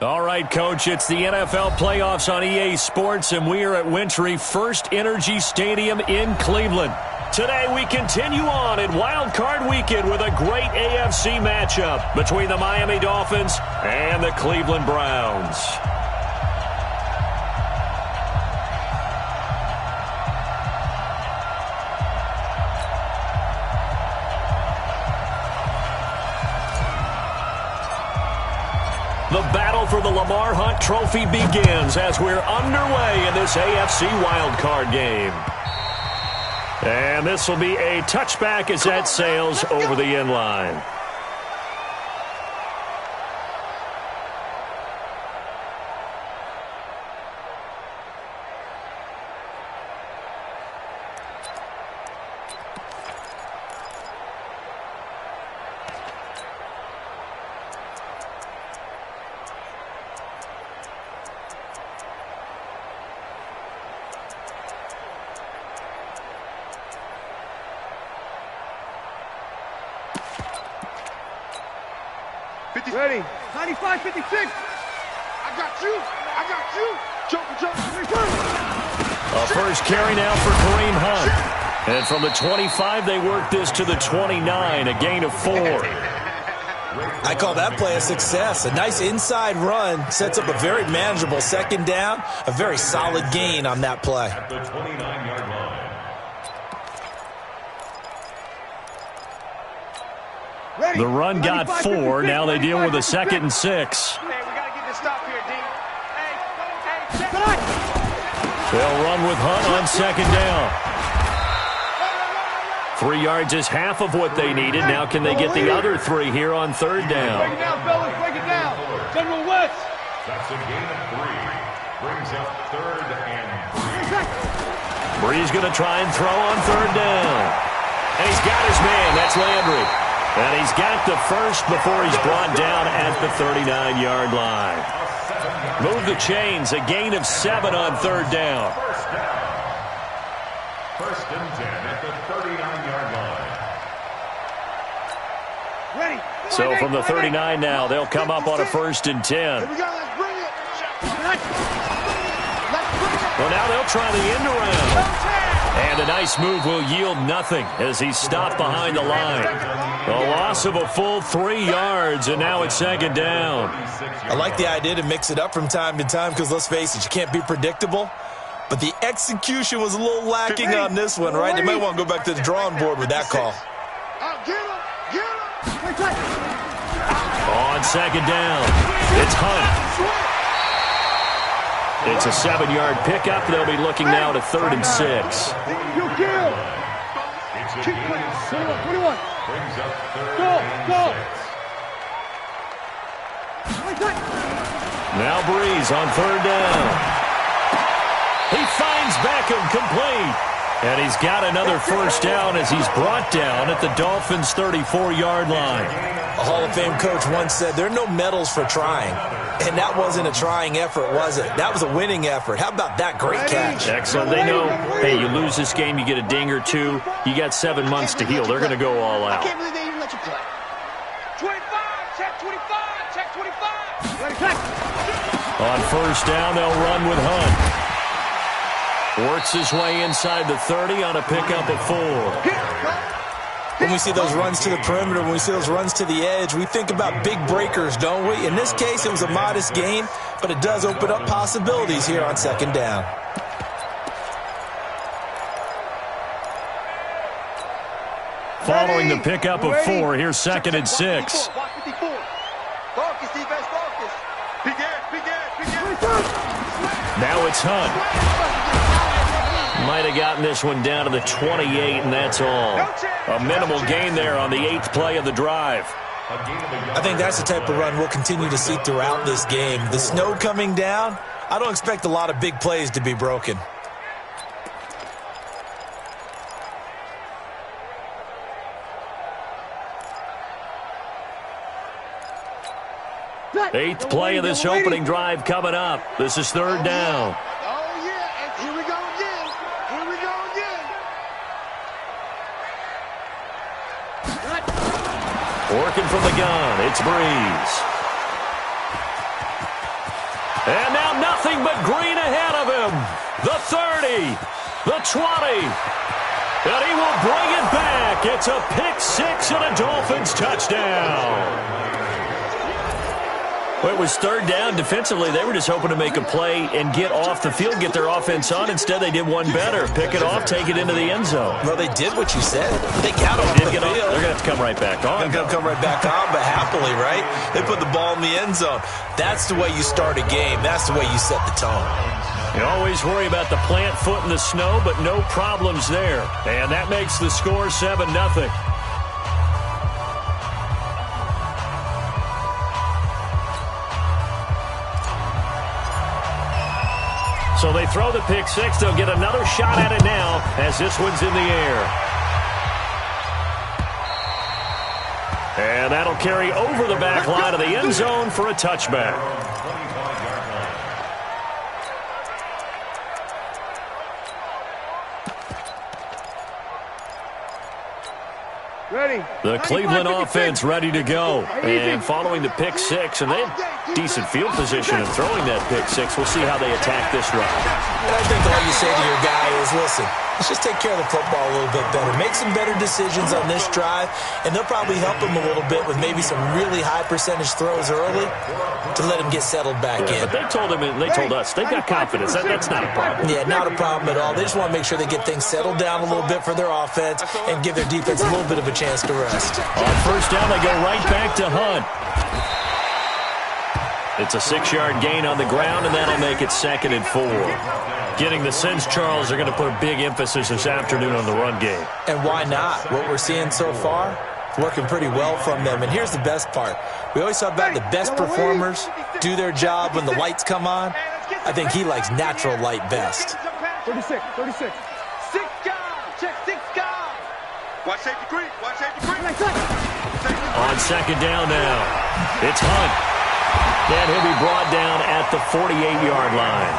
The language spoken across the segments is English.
All right, Coach, it's the NFL playoffs on EA Sports, and we are at Wintry First Energy Stadium in Cleveland. Today, we continue on in Wild Card Weekend with a great AFC matchup between the Miami Dolphins and the Cleveland Browns. The battle for the Lamar Hunt Trophy begins as we're underway in this AFC wildcard game. And this will be a touchback as that sails over the end line. Ready. 95, 56. I got you. Jump. A first carry now for Kareem Hunt. And from the 25, they work this to the 29, a gain of 4. I call that play a success. A nice inside run sets up a very manageable second down. A very solid gain on that play. At the 29-yard line. The run got 4. Now they deal with a 2nd and 6. Hey, we got to get this stop here, D. They'll run with Hunt on 2nd down. 3 yards is half of what they needed. Now can they get the other 3 here on 3rd down? Break it down, fellas. Break it down. General West. That's a gain of 3. Brings up 3rd and 3. Bree's going to try and throw on 3rd down. And he's got his man. That's Landry. And he's got the first before he's brought down at the 39-yard line. Move the chains. A gain of 7 on 3rd down. First and 10 at the 39-yard line. Ready. So from the 39 now, they'll come up on a 1st and 10. Here we go. Let's bring it. Well, now they'll try the end around. And a nice move will yield nothing as he's stopped behind the line. A loss of a full 3 yards, and now it's 2nd down. I like the idea to mix it up from time to time because, let's face it, you can't be predictable. But the execution was a little lacking on this one, right? They might want to go back to the drawing board with that call. On 2nd down, it's Hunt. It's a 7-yard pickup. They'll be looking now to 3rd and 6. You kill. Keep playing. 21. Brings up 3rd Go. and 6. Now Breeze on 3rd down. He finds Beckham complete. And he's got another first down as he's brought down at the Dolphins' 34-yard line. A Hall of Fame coach once said there are no medals for trying. And that wasn't a trying effort, was it? That was a winning effort. How about that great catch? Excellent. They know, hey, you lose this game, you get a ding or two. You got 7 months to heal. They're going to go all out. I can't believe they even let you play. 25, check 25, check 25. Ready, check. On first down, they'll run with Hunt. Works his way inside the 30 on a pickup of 4. When we see those runs to the perimeter, when we see those runs to the edge, we think about big breakers, don't we? In this case, it was a modest gain, but it does open up possibilities here on second down. Following the pickup of 4, here's second and 6. Focus, defense, focus. Now it's Hunt. Might have gotten this one down to the 28, and that's all. A minimal gain there on the 8th play of the drive. I think that's the type of run we'll continue to see throughout this game. The snow coming down, I don't expect a lot of big plays to be broken. Eighth play of this opening drive coming up. This is third down. Oh, yeah, and here we go again. Here we go again. Working from the gun, it's Breeze. And now nothing but green ahead of him. The 30, the 20, and he will bring it back. It's a pick 6 and a Dolphins touchdown. Well, it was third down. Defensively, they were just hoping to make a play and get off the field, get their offense on. Instead, they did one better. Pick it off, take it into the end zone. Well, they did what you said. They got off the field. They're going to have to come right back on. They're going to come right back on, but happily, right? They put the ball in the end zone. That's the way you start a game. That's the way you set the tone. You always worry about the plant foot in the snow, but no problems there. And that makes the score 7-0. So they throw the pick 6. They'll get another shot at it now as this one's in the air. And that'll carry over the back line of the end zone for a touchback. Ready. The Cleveland offense ready to go. And following the pick 6, and they have decent field position in throwing that pick 6. We'll see how they attack this drive. And I think all you say to your guy is, listen, let's just take care of the football a little bit better. Make some better decisions on this drive, and they'll probably help him a little bit with maybe some really high percentage throws early to let him get settled back in. But they told him, and they told us, they've got confidence. That's not a problem. Yeah, not a problem at all. They just want to make sure they get things settled down a little bit for their offense and give their defense a little bit of a chance to rest. On first down, they go right back to Hunt. It's a 6-yard gain on the ground, and that'll make it 2nd and 4. Getting the sense, Charles, they're going to put a big emphasis this afternoon on the run game. And why not? What we're seeing so far, working pretty well from them. And here's the best part. We always talk about the best performers do their job when the lights come on. I think he likes natural light best. 36. 6 guys. Check 6 guys. Watch safety creep. Watch safety creep. On second down now, it's Hunt. And he'll be brought down at the 48-yard line.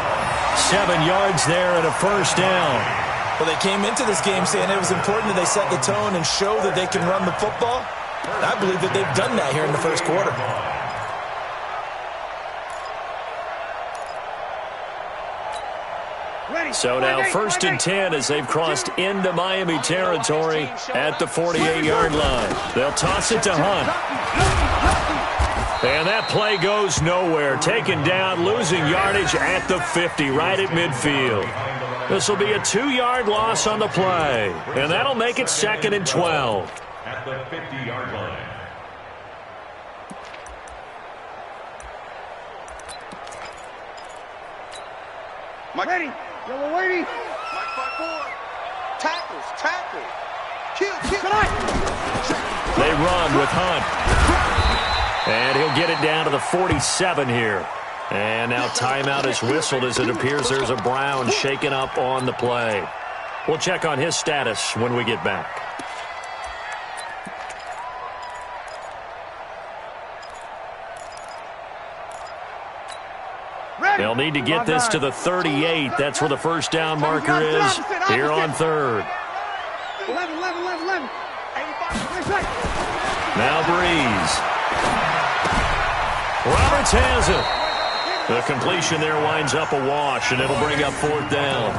7 yards there and a first down. Well, they came into this game saying it was important that they set the tone and show that they can run the football. I believe that they've done that here in the first quarter. So now 1st and 10 as they've crossed into Miami territory at the 48-yard line. They'll toss it to Hunt. And that play goes nowhere. Taken down, losing yardage at the 50, right at midfield. This will be a 2-yard loss on the play. And that'll make it 2nd and 12. At the 50-yard line. Mike. Ready. Yellow lady. Mike 5-4. Tackle. Kill. They run with Hunt. And he'll get it down to the 47 here. And now timeout is whistled as it appears there's a Brown shaken up on the play. We'll check on his status when we get back. They'll need to get this to the 38. That's where the first down marker is here on third. 11. Now Breeze. Roberts has it. The completion there winds up a wash, and it'll bring up fourth down.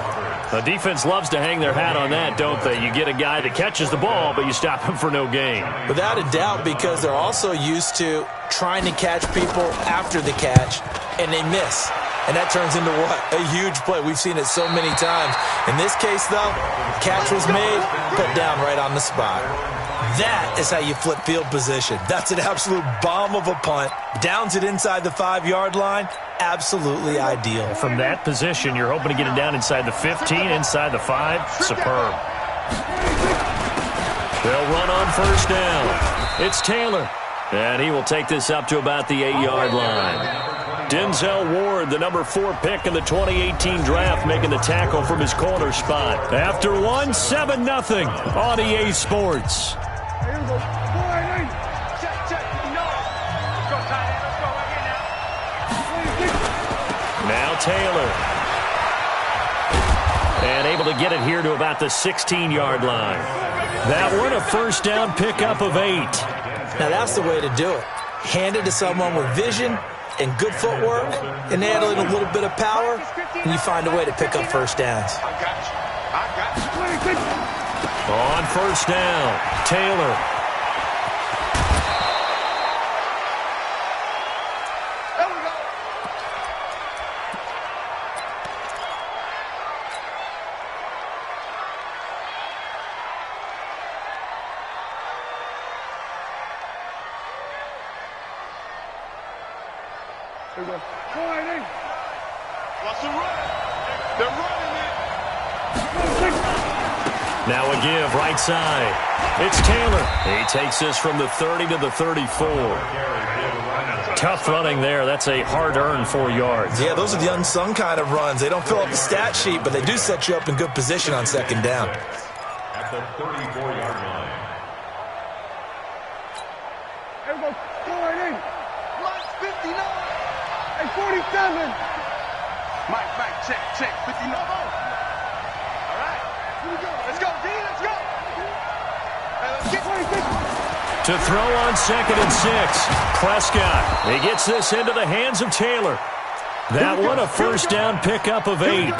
The defense loves to hang their hat on that, don't they? You get a guy that catches the ball, but you stop him for no gain. Without a doubt, because they're also used to trying to catch people after the catch, and they miss. And that turns into what? A huge play. We've seen it so many times. In this case, though, catch was made, put down right on the spot. That is how you flip field position. That's an absolute bomb of a punt. Downs it inside the 5-yard line. Absolutely ideal. From that position, you're hoping to get it down inside the 15, inside the 5. Superb. They'll run on first down. It's Taylor. And he will take this up to about the 8-yard line. Denzel Ward, the number 4 pick in the 2018 draft, making the tackle from his corner spot. After one, 7-0 on EA Sports. Now Taylor. And able to get it here to about the 16-yard line. That one, a first down pickup of 8. Now that's the way to do it. Hand it to someone with vision and good footwork, and add in a little bit of power, and you find a way to pick up first downs. On first down, Taylor. There we go. There we go. What's the run? They're running it. Now a give, right side. It's Taylor. He takes this from the 30 to the 34. Tough running there. That's a hard-earned 4 yards. Yeah, those are the unsung kind of runs. They don't fill up the stat sheet, but they do set you up in good position on second down. At the 34-yard line. There we go. Go right in. Line 59. And 47. Mike, check. 59. All right. Here we go. Let's go, D. Let's go. Let's get 26. To throw on 2nd and 6. Prescott. He gets this into the hands of Taylor. That one, a first down pickup of 8.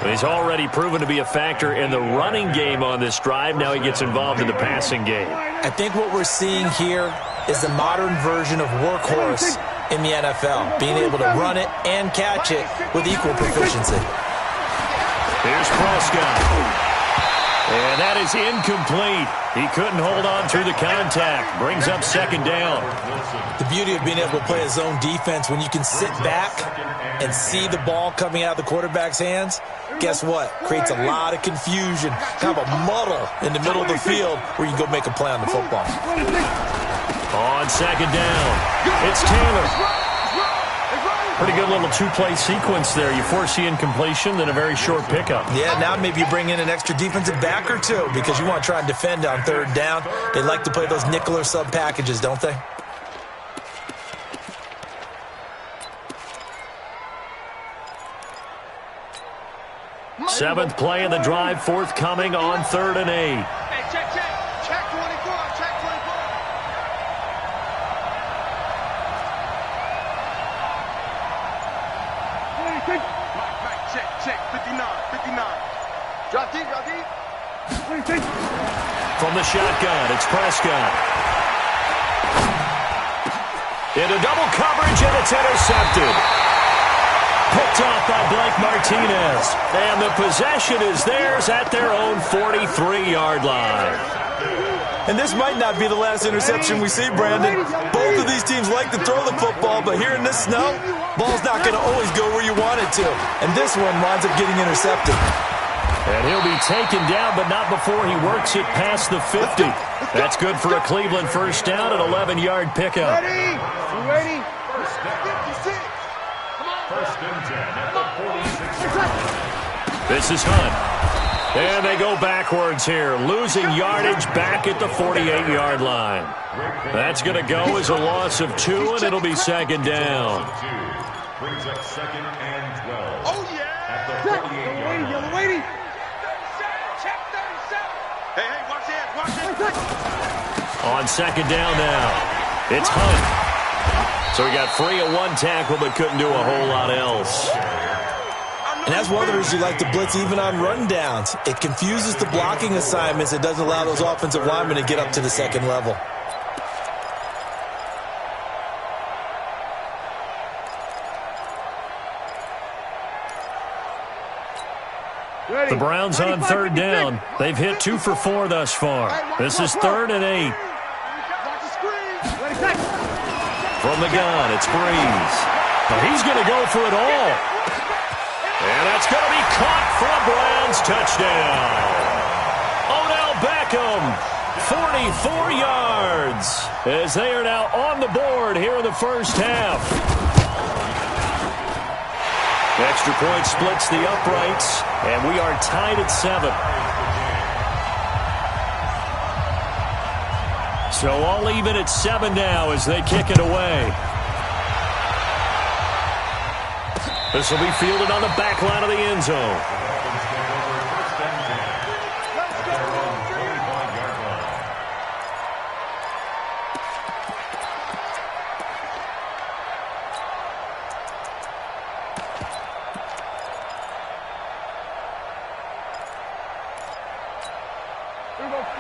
He's already proven to be a factor in the running game on this drive. Now he gets involved in the passing game. I think what we're seeing here is the modern version of workhorse in the NFL, being able to run it and catch it with equal proficiency. Here's Prescott. And that is incomplete. He couldn't hold on through the contact. Brings up second down. The beauty of being able to play a zone defense, when you can sit back and see the ball coming out of the quarterback's hands, guess what? Creates a lot of confusion, kind of a muddle in the middle of the field where you can go make a play on the football. On second down, it's Taylor. Pretty good little two-play sequence there. You force the incompletion, then a very short pickup. Yeah, now maybe you bring in an extra defensive back or two because you want to try and defend on third down. They like to play those nickel or sub packages, don't they? Seventh play of the drive, forthcoming on 3rd and 8. Hey, check. Check 24. Check 24. Mike, check. 59. Drop deep. From the shotgun, it's Prescott. Into double coverage, and it's intercepted. Picked off by Blake Martinez. And the possession is theirs at their own 43-yard line. And this might not be the last interception we see, Brandon. Both of these teams like to throw the football, but here in this snow, ball's not going to always go where you want it to. And this one winds up getting intercepted. And he'll be taken down, but not before he works it past the 50. That's good for a Cleveland first down, an 11-yard pickup. Ready? 56. First and 10 at the 46. This is Hunt. And they go backwards here, losing yardage back at the 48-yard line. That's going to go as a loss of 2, and it'll be second down. Brings up second and 12. Oh, yeah. At the 48-yard line. Waiting. Check 37. Hey, watch it. On second down now, it's Hunt. So he got free of one tackle but couldn't do a whole lot else. And that's one of the reasons you like to blitz even on rundowns. It confuses the blocking assignments. It doesn't allow those offensive linemen to get up to the second level. The Browns on third down. They've hit 2 for 4 thus far. This is 3rd and 8. From the gun, it's Breeze. Now he's going to go for it all. And that's going to be caught for a Browns touchdown. Odell Beckham, 44 yards, as they are now on the board here in the first half. Extra point splits the uprights, and we are tied at 7. So all even at 7 now as they kick it away. This will be fielded on the back line of the end zone.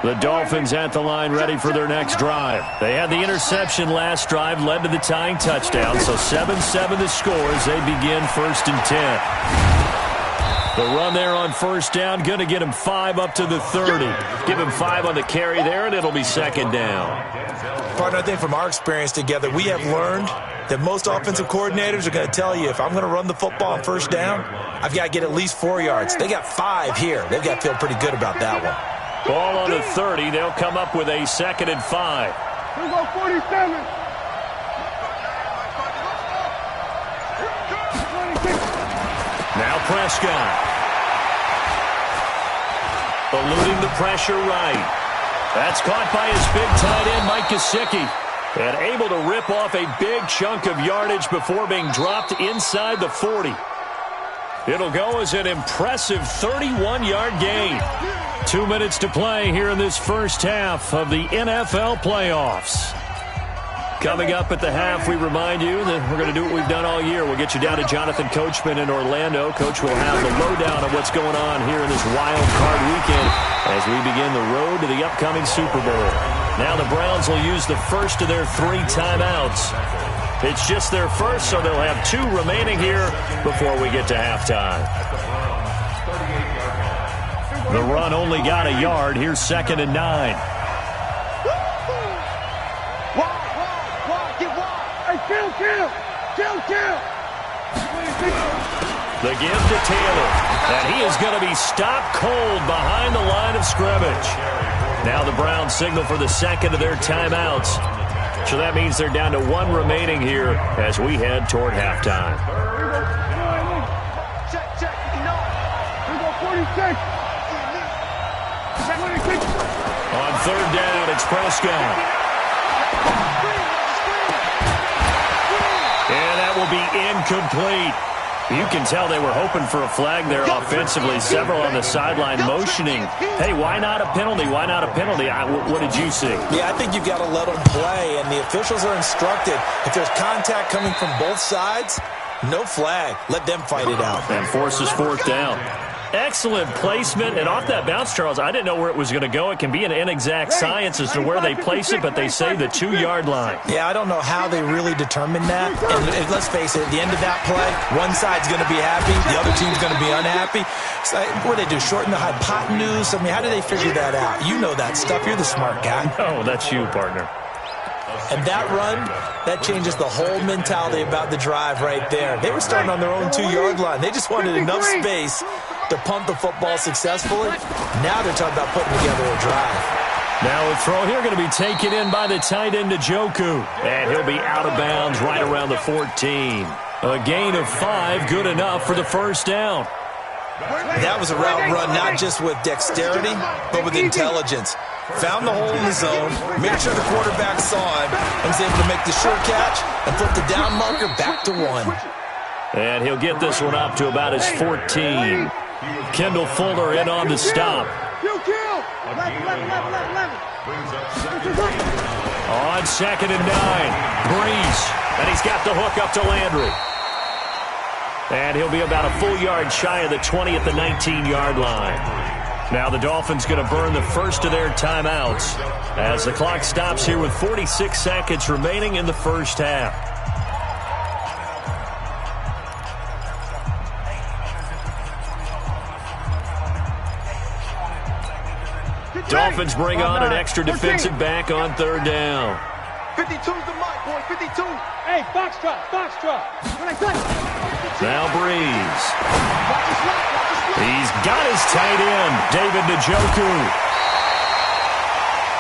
The Dolphins at the line ready for their next drive. They had the interception last drive, led to the tying touchdown, so 7-7 the score as they begin 1st and 10. The run there on first down, going to get him 5 up to the 30. Give him 5 on the carry there, and it'll be second down. Partner, I think from our experience together, we have learned that most offensive coordinators are going to tell you, if I'm going to run the football on first down, I've got to get at least 4 yards. They got 5 here. They've got to feel pretty good about that one. Ball on the 30. They'll come up with a 2nd and 5. We go 47. Now Prescott. Eluding the pressure right. That's caught by his big tight end, Mike Gesicki. And able to rip off a big chunk of yardage before being dropped inside the 40. It'll go as an impressive 31-yard gain. 2 minutes to play here in this first half of the NFL playoffs. Coming up at the half, we remind you that we're going to do what we've done all year. We'll get you down to Jonathan Coachman in Orlando. Coach will have the lowdown of what's going on here in this wild card weekend as we begin the road to the upcoming Super Bowl. Now the Browns will use the first of their 3 timeouts. It's just their first, so they'll have 2 remaining here before we get to halftime. The run only got a yard. Here's 2nd and 9. The give to Taylor. And he is going to be stopped cold behind the line of scrimmage. Now the Browns signal for the 2nd of their timeouts. So that means they're down to 1 remaining here as we head toward halftime. Check. We go 46. On third down, it's Prescott. And that will be incomplete. You can tell they were hoping for a flag there offensively. Several on the sideline motioning, hey, why not a penalty? Why not a penalty? What did you see? Yeah, I think you've got to let them play, and the officials are instructed. If there's contact coming from both sides, no flag. Let them fight it out. And forces 4th down. Excellent placement, and off that bounce, Charles, I didn't know where it was going to go. It can be an inexact science as to where they place it, but they say the 2-yard line. Yeah, I don't know how they really determine that. And let's face it, at the end of that play, one side's going to be happy, the other team's going to be unhappy. So, what do they do, shorten the hypotenuse? I mean, how do they figure that out? You know that stuff. You're the smart guy. Oh, that's you, partner. And that run, that changes the whole mentality about the drive right there. They were starting on their own 2-yard line. They just wanted enough space to punt the football successfully. Now they're talking about putting together a drive. Now a throw here going to be taken in by the tight end Njoku. And he'll be out of bounds right around the 14. A gain of 5, good enough for the first down. That was a route run not just with dexterity, but with intelligence. Found the hole in the zone, made sure the quarterback saw him, and was able to make the sure catch and flip the down marker back to 1. And he'll get this one up to about his 14. Kendall Fuller in on the stop. On 2nd and 9, Breeze. And he's got the hook up to Landry. And he'll be about a full yard shy of the 20 at the 19-yard line. Now the Dolphins going to burn the first of their timeouts as the clock stops here with 46 seconds remaining in the first half. Dolphins bring on an extra defensive back on 3rd down. 52's the mic, boy, 52. Hey, foxtrot. Now Breeze. He's got his tight end, David Njoku.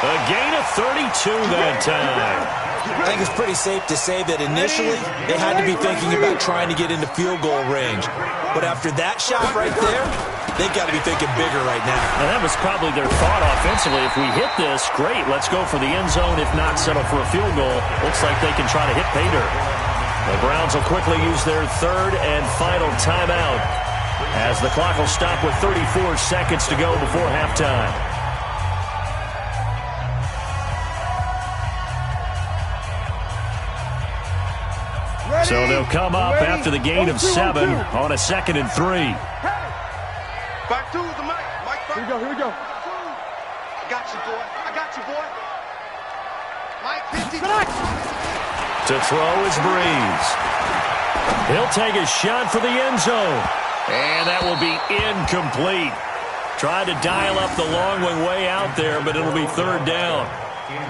A gain of 32 that time. I think it's pretty safe to say that initially they had to be thinking about trying to get into field goal range. But after that shot right there, they've got to be thinking bigger right now. And that was probably their thought offensively. If we hit this, great, let's go for the end zone. If not, settle for a field goal. Looks like they can try to hit pay dirt. The Browns will quickly use their 3rd and final timeout as the clock will stop with 34 seconds to go before halftime. So they'll come up after the gain of 7 on a 2nd and 3. Back to the mic. Mike, back. Here we go. I got you, boy. Mike, 50. To throw is Breeze. He'll take a shot for the end zone. And that will be incomplete. Tried to dial up the long one way out there, but it'll be 3rd down.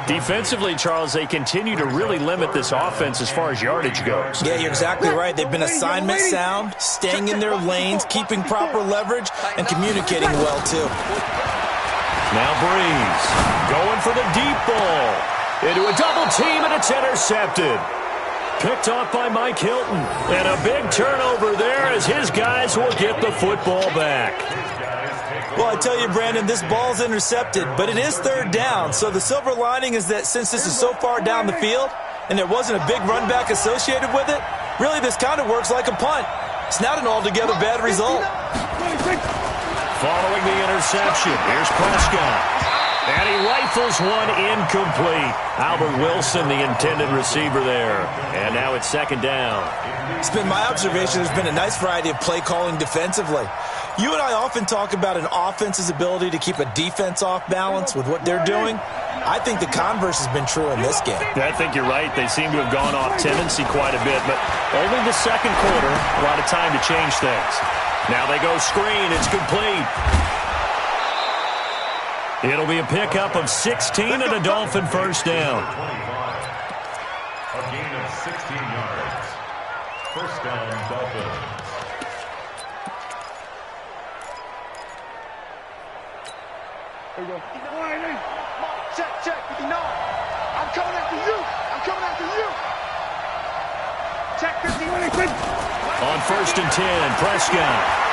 Defensively, Charles, they continue to really limit this offense as far as yardage goes. Yeah, you're exactly right. They've been assignment sound, staying in their lanes, keeping proper leverage, and communicating well, too. Now Breeze going for the deep ball. Into a double team, and it's intercepted. Picked off by Mike Hilton. And a big turnover there as his guys will get the football back. Well, I tell you, Brandon, this ball's intercepted, but it is 3rd down. So the silver lining is that since this is so far down the field and there wasn't a big run back associated with it, really this kind of works like a punt. It's not an altogether bad result. Following the interception, here's Prescott. And he rifles one incomplete. Albert Wilson, the intended receiver there. And now it's 2nd down. It's been my observation there's been a nice variety of play calling defensively. You and I often talk about an offense's ability to keep a defense off balance with what they're doing. I think the converse has been true in this game. I think you're right. They seem to have gone off tendency quite a bit, but only the 2nd quarter, a lot of time to change things. Now they go screen. It's complete. It'll be a pickup of 16 and a Dolphin first down. A gain of 16 yards. First down, Dolphins. Here we go. Check, 59. I'm coming after you. Check, 51. On 1st and 10, Prescott.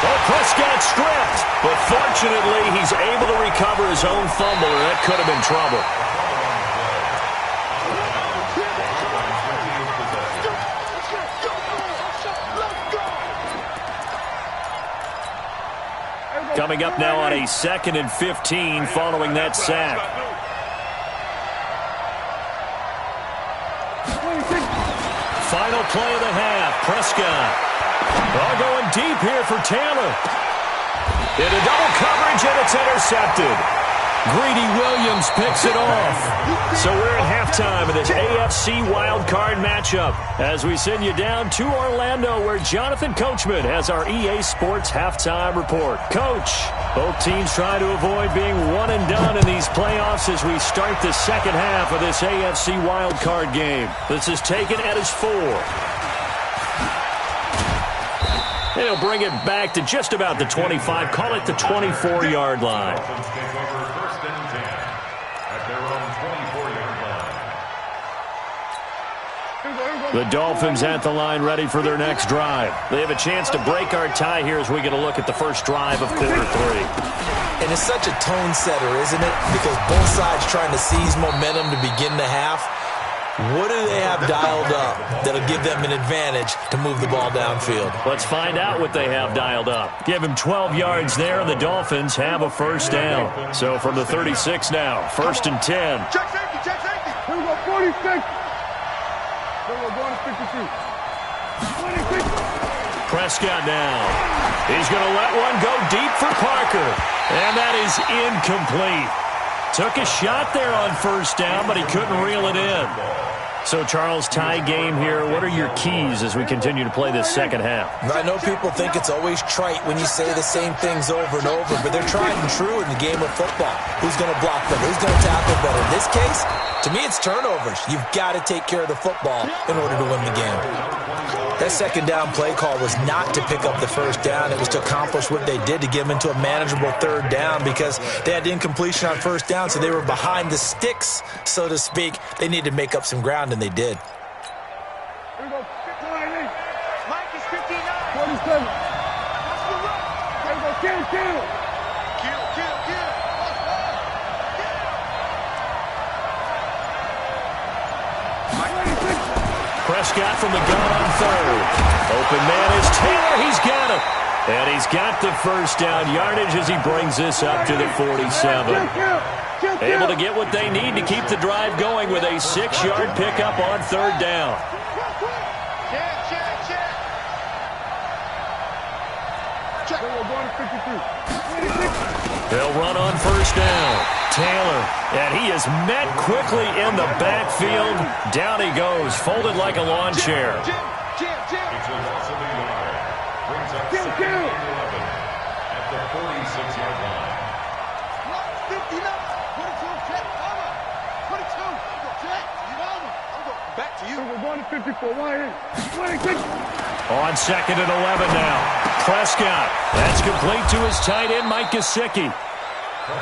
Oh, Prescott stripped, but fortunately he's able to recover his own fumble, or that could have been trouble. Coming up now on a 2nd and 15 following that sack. Final play of the half, Prescott. All going deep here for Taylor. Into double coverage, and it's intercepted. Greedy Williams picks it off. So we're at halftime of this AFC wildcard matchup as we send you down to Orlando where Jonathan Coachman has our EA Sports halftime report. Coach, both teams try to avoid being one and done in these playoffs as we start the 2nd half of this AFC wildcard game. This is taken at his 4. They'll bring it back to just about the 25, call it the 24-yard line. Dolphins take over 1st and 10 at their own 24-yard line. The Dolphins at the line ready for their next drive. They have a chance to break our tie here as we get a look at the first drive of quarter 3. And it's such a tone setter, isn't it? Because both sides trying to seize momentum to begin the half. What do they have dialed up that'll give them an advantage to move the ball downfield? Let's find out what they have dialed up. Give him 12 yards there, and the Dolphins have a first down. So from the 36 now, 1st and 10. Check safety, check safety. Here we go, 46. Here we go, going to 52. 26. Prescott now. He's going to let one go deep for Parker. And that is incomplete. Took a shot there on first down, but he couldn't reel it in. So, Charles, tie game here. What are your keys as we continue to play this second half? I know people think it's always trite when you say the same things over and over, but they're tried and true in the game of football. Who's going to block better? Who's going to tackle better? In this case, to me, it's turnovers. You've got to take care of the football in order to win the game. That second down play call was not to pick up the first down. It was to accomplish what they did to get them into a manageable third down because they had incompletion on first down, so they were behind the sticks, so to speak. They needed to make up some ground, and they did. Here we go, 59. Mike is 59. 47. What's the run? Here we go, kill. Kill. Prescott from the gun on third. Open man is Taylor. He's got it. And he's got the first down yardage as he brings this up to the 47. Able to get what they need to keep the drive going with a 6-yard pickup on third down. Check. We're going to 52. 26. They'll run on first down. Taylor, and he is met quickly in the backfield. Down he goes, folded like a lawn chair. It's a loss of a yard. Brings up 2nd and 11 at the 46-yard line. 59. 22. Check. Over. 22. Check. You over. I'm going back to you. We're going to 54. 26. On 2nd and 11 now. Prescott. That's complete to his tight end, Mike Gesicki.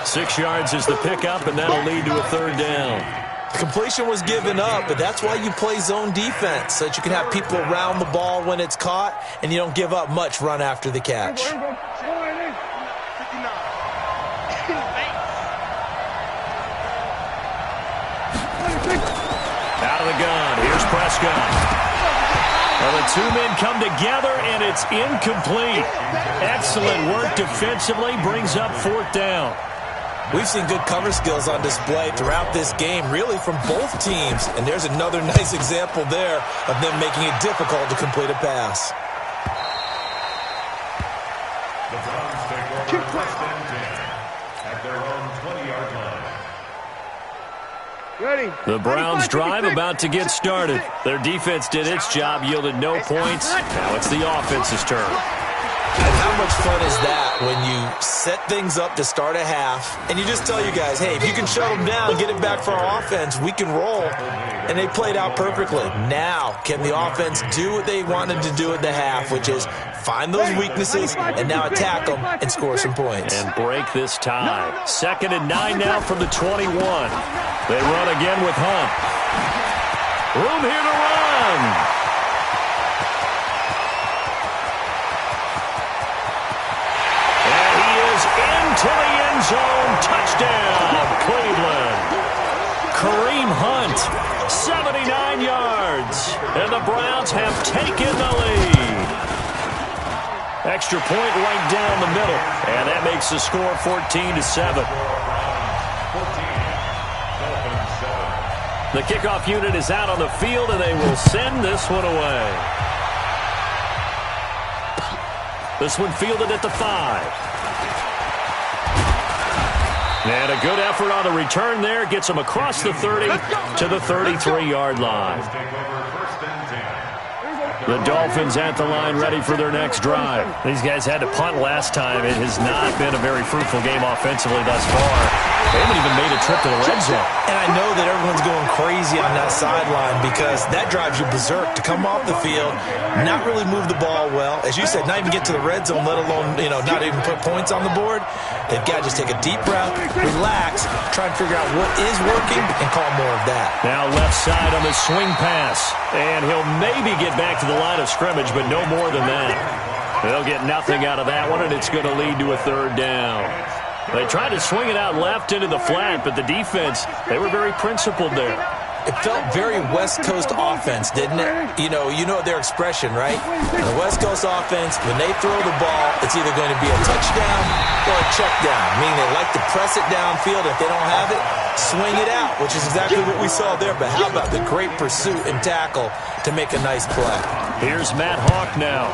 6 yards is the pickup, and that'll lead to a third down. Completion was given up, but that's why you play zone defense, so that you can have people around the ball when it's caught, and you don't give up much run after the catch. Out of the gun, here's Prescott. Well, the two men come together, and it's incomplete. Excellent work defensively, brings up 4th down. We've seen good cover skills on display throughout this game, really from both teams. And there's another nice example there of them making it difficult to complete a pass. The Browns take over 1st and 10 at their own 20-yard line. Ready. The Browns drive about to get started. Their defense did its job, yielded no points. Now it's the offense's turn. And how much fun is that when you set things up to start a half and you just tell you guys, hey, if you can shut them down, get it back for our offense, we can roll. And they played out perfectly. Now, can the offense do what they wanted to do at the half, which is find those weaknesses and now attack them and score some points. And break this tie. 2nd and 9 now from the 21. They run again with Hunt. Room here to run. To the end zone, touchdown, Cleveland. Kareem Hunt, 79 yards, and the Browns have taken the lead. Extra point right down the middle, and that makes the score 14-7. 14, Dolphins 7. The kickoff unit is out on the field, and they will send this one away. This one fielded at the 5. And a good effort on the return there. Gets them across the 30 to the 33-yard line. The Dolphins at the line ready for their next drive. These guys had to punt last time. It has not been a very fruitful game offensively thus far. They haven't even made a trip to the red zone. And I know that everyone's going crazy on that sideline because that drives you berserk to come off the field, not really move the ball well. As you said, not even get to the red zone, let alone, not even put points on the board. They've got to just take a deep breath, relax, try and figure out what is working, and call more of that. Now left side on the swing pass. And he'll maybe get back to the line of scrimmage, but no more than that. They'll get nothing out of that one, and it's going to lead to a third down. They tried to swing it out left into the flat, but the defense, they were very principled there. It felt very West Coast offense, didn't it? You know their expression, right? In the West Coast offense, when they throw the ball, it's either going to be a touchdown or a check down, meaning they like to press it downfield. If they don't have it, swing it out, which is exactly what we saw there. But how about the great pursuit and tackle to make a nice play? Here's Matt Hawk now,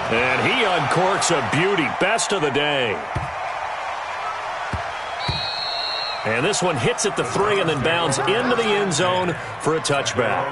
and he uncorks a beauty. Best of the day. And this one hits at the 3 and then bounds into the end zone for a touchback.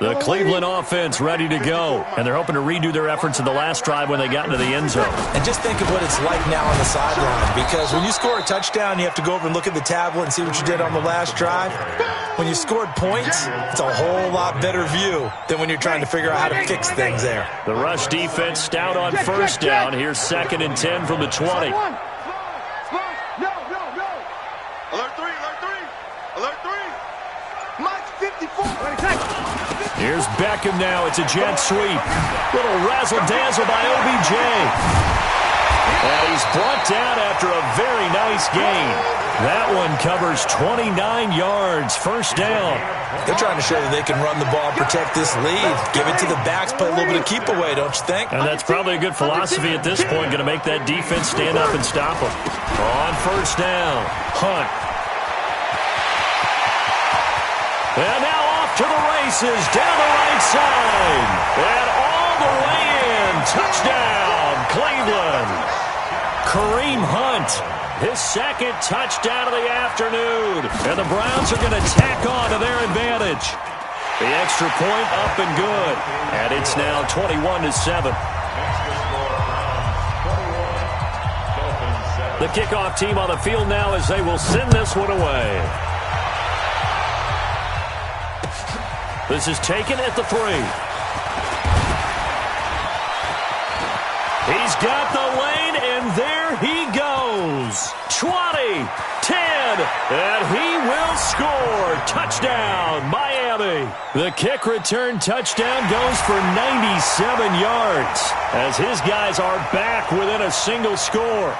The Cleveland offense ready to go, and they're hoping to redo their efforts in the last drive when they got into the end zone. And just think of what it's like now on the sideline, because when you score a touchdown, you have to go over and look at the tablet and see what you did on the last drive. When you scored points, it's a whole lot better view than when you're trying to figure out how to fix things there. The rush defense stout on first down. Here's 2nd and 10 from the 20. Alert 3, alert 3. Alert 3. Mike 54. Here's Beckham now. It's a jet sweep. Little razzle-dazzle by OBJ. And he's brought down after a very nice gain. That one covers 29 yards. First down. They're trying to show that they can run the ball, protect this lead. Give it to the backs, play a little bit of keep away, don't you think? And that's probably a good philosophy at this point. Going to make that defense stand up and stop them. On first down, Hunt. And now off to the races, down the right side. And all the way in. Touchdown, Cleveland. Kareem Hunt, his 2nd touchdown of the afternoon. And the Browns are going to tack on to their advantage. The extra point up and good. And it's now 21-7. The kickoff team on the field now as they will send this one away. This is taken at the 3. He's got the lane, and there he goes. 20, 10, and he will score. Touchdown, Miami. The kick return touchdown goes for 97 yards as his guys are back within a single score.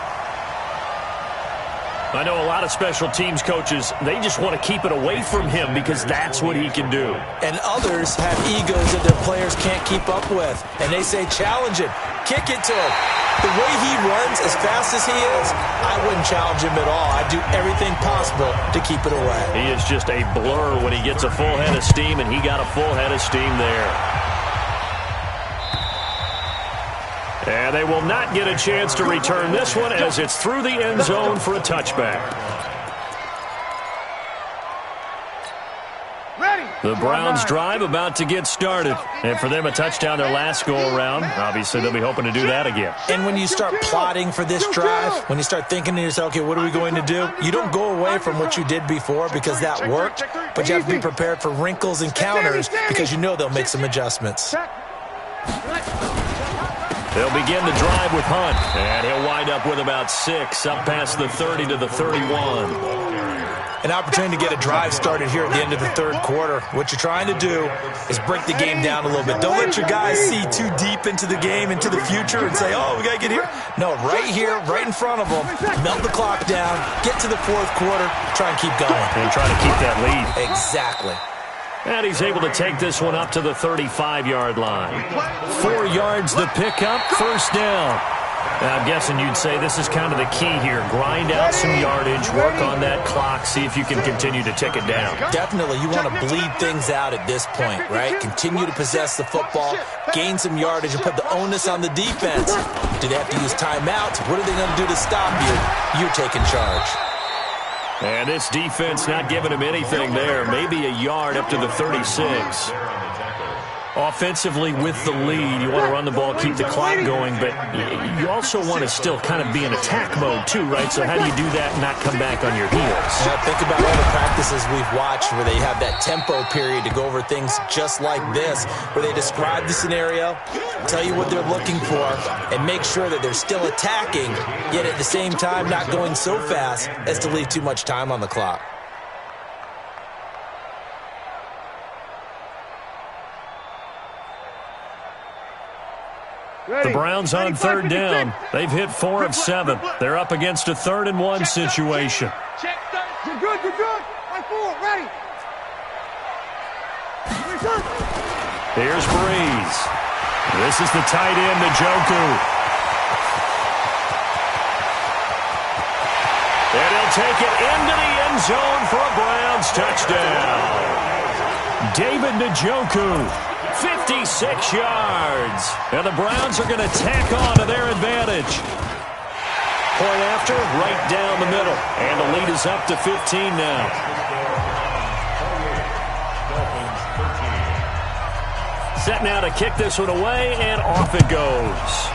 I know a lot of special teams coaches, they just want to keep it away from him because that's what he can do. And others have egos that their players can't keep up with. And they say, challenge it, kick it to him. The way he runs as fast as he is, I wouldn't challenge him at all. I'd do everything possible to keep it away. He is just a blur when he gets a full head of steam, and he got a full head of steam there. And they will not get a chance to return this one as it's through the end zone for a touchback. The Browns drive about to get started. And for them, a touchdown their last go-around. Obviously, they'll be hoping to do that again. And when you start plotting for this drive, when you start thinking to yourself, okay, what are we going to do? You don't go away from what you did before because that worked, but you have to be prepared for wrinkles and counters because you know they'll make some adjustments. They'll begin the drive with Hunt, and he'll wind up with about 6, up past the 30 to the 31. An opportunity to get a drive started here at the end of the third quarter. What you're trying to do is break the game down a little bit. Don't let your guys see too deep into the game, into the future, and say, oh, we got to get here. No, right here, right in front of them, melt the clock down, get to the fourth quarter, try and keep going. And try to keep that lead. Exactly. And he's able to take this one up to the 35-yard line. 4 yards the pickup, first down. Now, I'm guessing you'd say this is kind of the key here. Grind out some yardage, work on that clock, see if you can continue to tick it down. Definitely. You want to bleed things out at this point, right? Continue to possess the football, gain some yardage, and put the onus on the defense. Do they have to use timeouts? What are they going to do to stop you? You're taking charge. And this defense not giving him anything there. Maybe a yard up to the 36. Offensively with the lead, you want to run the ball, keep the clock going, but you also want to still kind of be in attack mode too, right? So how do you do that and not come back on your heels? Yeah, think about all the practices we've watched where they have that tempo period to go over things just like this, where they describe the scenario, tell you what they're looking for, and make sure that they're still attacking, yet at the same time not going so fast as to leave too much time on the clock. The Browns on third down. They've hit 4 of 7. They're up against a 3rd-and-1 situation. You're good, you're good. Right forward, ready. Here's Breeze. This is the tight end, Njoku. And he'll take it into the end zone for a Browns touchdown. David Njoku. 56 yards. And the Browns are going to tack on to their advantage. Point after, right down the middle. And the lead is up to 15 now. Set now to kick this one away, and off it goes.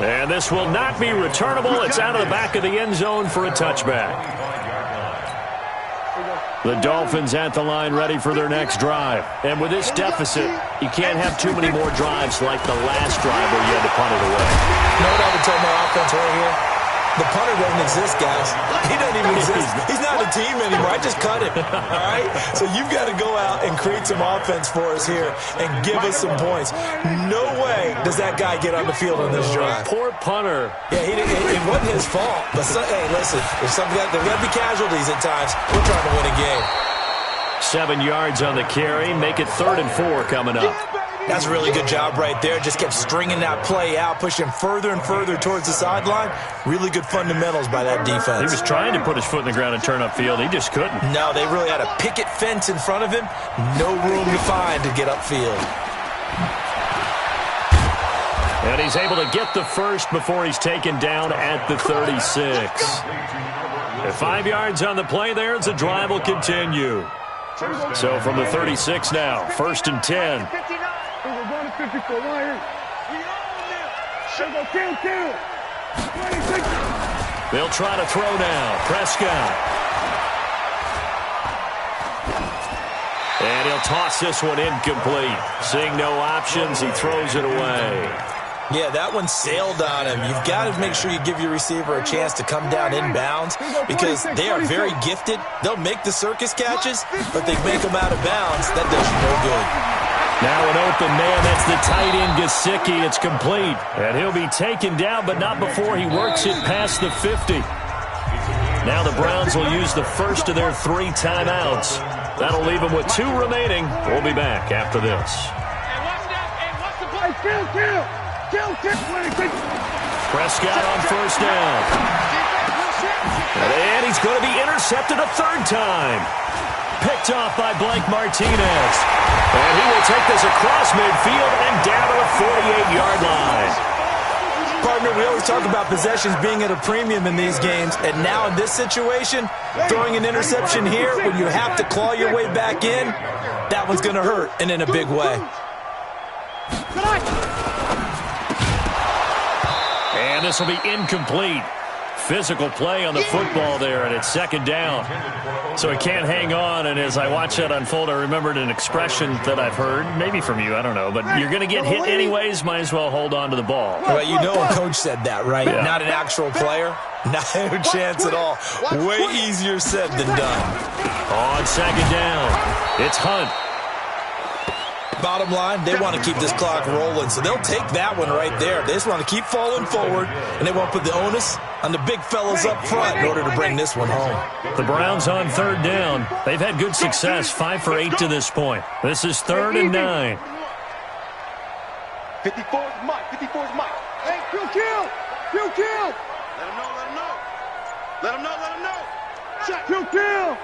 And this will not be returnable. It's out of the back of the end zone for a touchback. The Dolphins at the line ready for their next drive. And with this deficit, you can't have too many more drives like the last drive where you had to punt it away. You know what I would tell my offense right here? The punter doesn't exist, guys. He doesn't even exist. He's not a team anymore. I just cut him. All right? So you've got to go out and create some offense for us here and give us some points. No way does that guy get on the field on this drive. Poor punter. Yeah, it wasn't his fault. But, hey, listen, there's got to be casualties at times. We're trying to win a game. 7 yards on the carry. Make it 3rd and 4 coming up. That's a really good job right there. Just kept stringing that play out, pushing further and further towards the sideline. Really good fundamentals by that defense. He was trying to put his foot in the ground and turn upfield. He just couldn't. No, they really had a picket fence in front of him. No room to find to get upfield. And he's able to get the first before he's taken down at the 36. At 5 yards on the play there, as the drive will continue. So from the 36 now, 1st and 10. They'll try to throw now. Prescott. And he'll toss this one incomplete. Seeing no options, he throws it away. Yeah, that one sailed on him. You've got to make sure you give your receiver a chance to come down inbounds because they are very gifted. They'll make the circus catches, but they make them out of bounds. That does you no good. Now an open man. That's the tight end, Gesicki. It's complete. And he'll be taken down, but not before he works it past the 50. Now the Browns will use the first of their 3 timeouts. That'll leave them with 2 remaining. We'll be back after this. Prescott on 1st down. And he's going to be intercepted a 3rd time. Picked off by Blake Martinez. And he will take this across midfield and down to the 48-yard line. Partner, we always talk about possessions being at a premium in these games, and now in this situation, throwing an interception here when you have to claw your way back in, that one's going to hurt, and in a big way. And this will be incomplete. Physical play on the football there, and it's 2nd down. So he can't hang on, and as I watch that unfold, I remembered an expression that I've heard, maybe from you, I don't know, but you're going to get hit anyways, might as well hold on to the ball. Well, you know a coach said that, right? Yeah. Not an actual player. Not a chance at all. Way easier said than done. On 2nd down, it's Hunt. Bottom line, they want to keep this clock rolling, so they'll take that one right there. They just want to keep falling forward, and they won't put the onus on the big fellas up front in order to bring this one home. The Browns on 3rd down. They've had good success, 5 for 8 to this point. This is 3rd and 9. 54 is Mike. 54 is Mike. Hey, kill. Let him know. Check. Kill.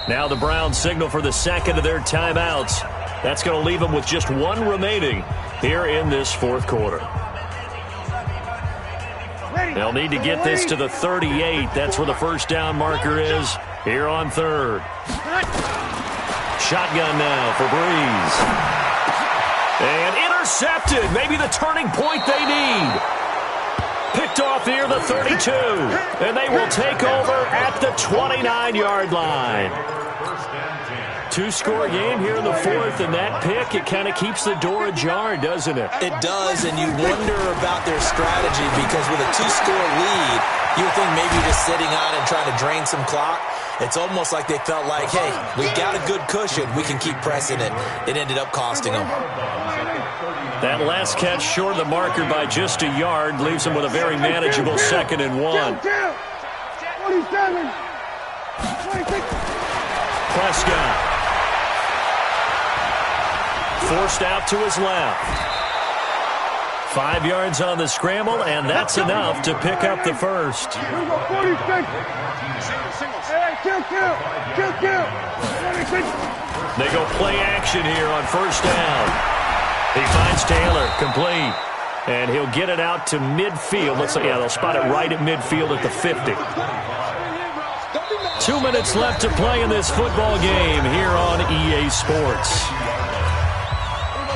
Now the Browns signal for the 2nd of their timeouts. That's going to leave them with just 1 remaining here in this 4th quarter. They'll need to get this to the 38. That's where the first down marker is here on third. Shotgun now for Breeze. And intercepted. Maybe the turning point they need. Picked off near the 32. And they will take over at the 29-yard line. Two-score game here in the fourth, and that pick, it kind of keeps the door ajar, doesn't it? It does, and you wonder about their strategy because with a two-score lead, you would think maybe just sitting on and trying to drain some clock. It's almost like they felt like, hey, we've got a good cushion. We can keep pressing it. It ended up costing them. That last catch short of the marker by just a yard leaves them with a very manageable 2nd and 1. 27. 26. Prescott. Forced out to his left. 5 yards on the scramble, and that's enough to pick up the first. Here we go, 46. Hey, kill. 26. They go play action here on first down. He finds Taylor, complete. And he'll get it out to midfield. Looks like, yeah, they'll spot it right at midfield at the 50. 2 minutes left to play in this football game here on EA Sports.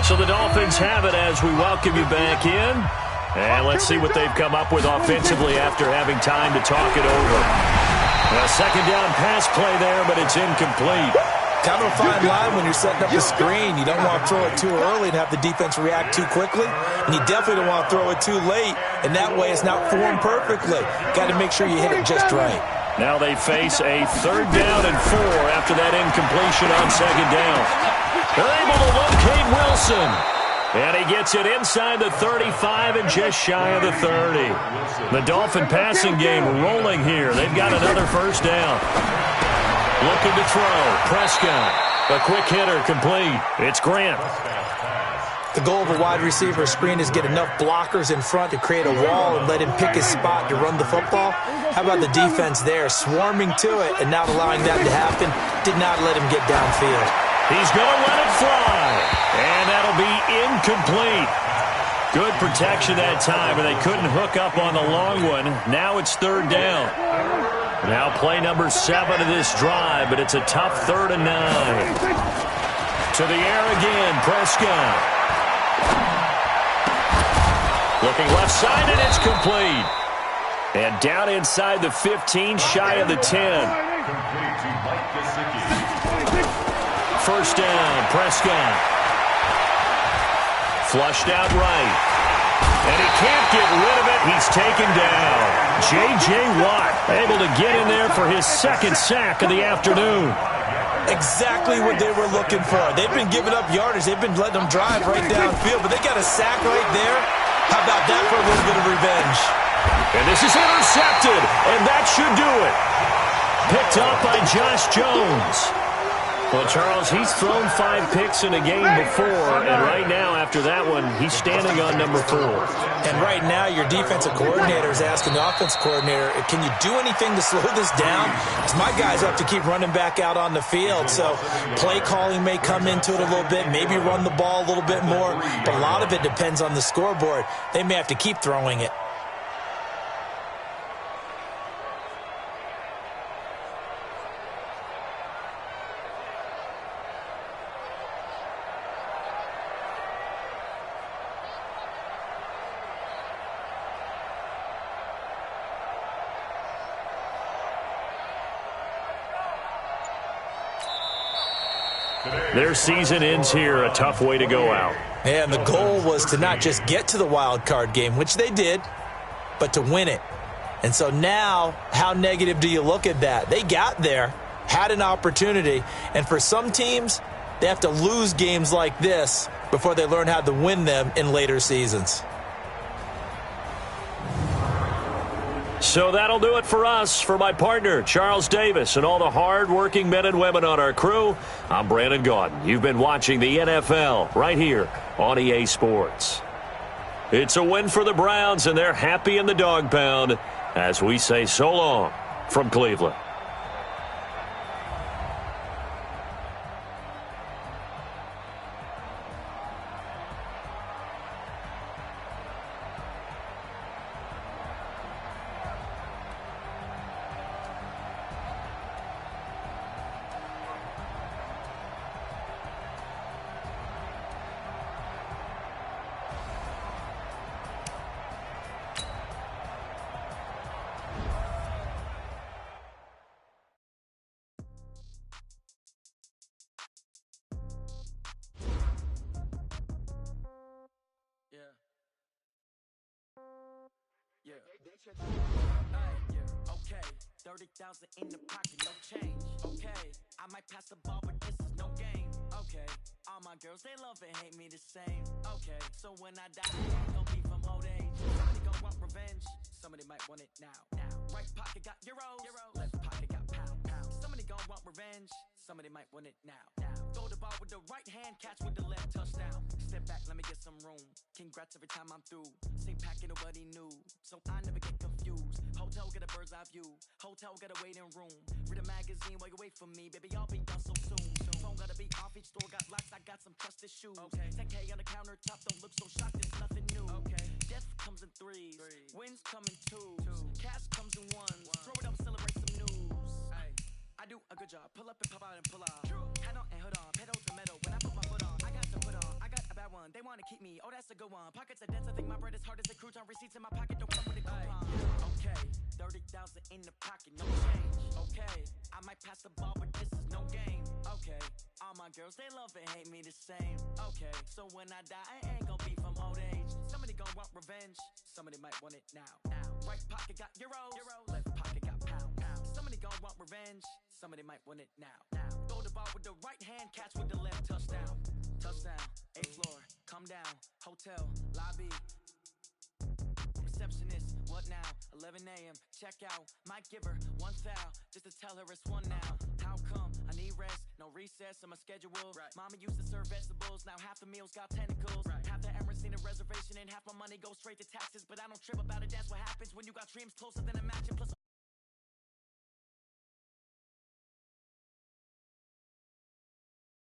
So the Dolphins have it as we welcome you back in. And let's see what they've come up with offensively after having time to talk it over. A second down pass play there, but it's incomplete. Kind of a fine line when you're setting up a screen. You don't want to throw it too early and have the defense react too quickly. And you definitely don't want to throw it too late. And that way it's not formed perfectly. Got to make sure you hit it just right. Now they face a 3rd down and 4 after that incompletion on 2nd down. They're able to locate Wilson. And he gets it inside the 35 and just shy of the 30. The Dolphin passing game rolling here. They've got another first down. Looking to throw. Prescott. A quick hitter complete. It's Grant. The goal of a wide receiver screen is get enough blockers in front to create a wall and let him pick his spot to run the football. How about the defense there, swarming to it and not allowing that to happen? Did not let him get downfield. He's going to let it fly. And that'll be incomplete. Good protection that time, and they couldn't hook up on the long one. Now it's 3rd down. Now play number 7 of this drive, but it's a tough 3rd and 9. To the air again, Prescott. Looking left side, and it's complete. And down inside the 15, shy of the 10. First down, Prescott. Flushed out right. And he can't get rid of it. He's taken down. J.J. Watt able to get in there for his 2nd sack of the afternoon. Exactly what they were looking for. They've been giving up yardage. They've been letting them drive right downfield, but they got a sack right there. How about that for a little bit of revenge? And this is intercepted, and that should do it. Picked up by Josh Jones. Well, Charles, he's thrown 5 picks in a game before, and right now, after that one, he's standing on number 4. And right now, your defensive coordinator is asking the offense coordinator, can you do anything to slow this down? Because my guys have to keep running back out on the field, so play calling may come into it a little bit, maybe run the ball a little bit more, but a lot of it depends on the scoreboard. They may have to keep throwing it. Their season ends here, a tough way to go out. And the goal was to not just get to the wild card game, which they did, but to win it. And so now, how negative do you look at that? They got there, had an opportunity, and for some teams, they have to lose games like this before they learn how to win them in later seasons. So that'll do it for us. For my partner, Charles Davis, and all the hard-working men and women on our crew, I'm Brandon Gaudin. You've been watching the NFL right here on EA Sports. It's a win for the Browns, and they're happy in the dog pound as we say so long from Cleveland. Okay, 30,000 in the pocket, no change. Okay, I might pass the ball, but this is no game. Okay, all my girls, they love and hate me the same. Okay, so when I die, it ain't gonna be from old age. Somebody gon' want revenge, somebody might want it now. Right pocket got euros, left pocket got pound. Somebody gon' want revenge, somebody might want it now. Throw the ball with the right hand, catch with the left, touchdown. Step back, let me get some room. Congrats every time I'm through. Same packet, nobody knew, so I never get confused. Hotel get a bird's eye view, hotel get a waiting room. Read a magazine while you wait for me, baby, I'll be done so soon. Phone gotta be off, each store got locks, I got some trusted shoes. 10K on the countertop, don't look so shocked, it's nothing new. Death comes in threes, wins come in twos, cash comes in ones. Throw it up, celebrate some news. I do a good job, pull up and pop out and pull off. Hat on and hood on, pedal to metal. When I put my foot on, I got to put on. I got a bad one, they wanna keep me, oh that's a good one. Pockets are dense, I think my bread is hard as a crouton. Receipts in my pocket, don't come with a coupon. Okay, 30,000 in the pocket, no change. Okay, I might pass the ball, but this is no game. Okay, all my girls, they love and hate me the same. Okay, so when I die, I ain't gonna be from old age. Somebody gon' want revenge, somebody might want it now. Right pocket got euros, left pocket got pound. Somebody gon' want revenge, somebody might want it now. Throw the ball with the right hand, catch with the left, touchdown. Touchdown, 8th floor, come down, hotel, lobby. Receptionist, what now? 11 a.m., check out. Might give her one foul, just to tell her it's one now. How come? I need rest, no recess in my schedule. Mama used to serve vegetables, now half the meals got tentacles. Half the Emirates need a reservation and half my money goes straight to taxes. But I don't trip about it, that's what happens when you got dreams closer than a match. And plus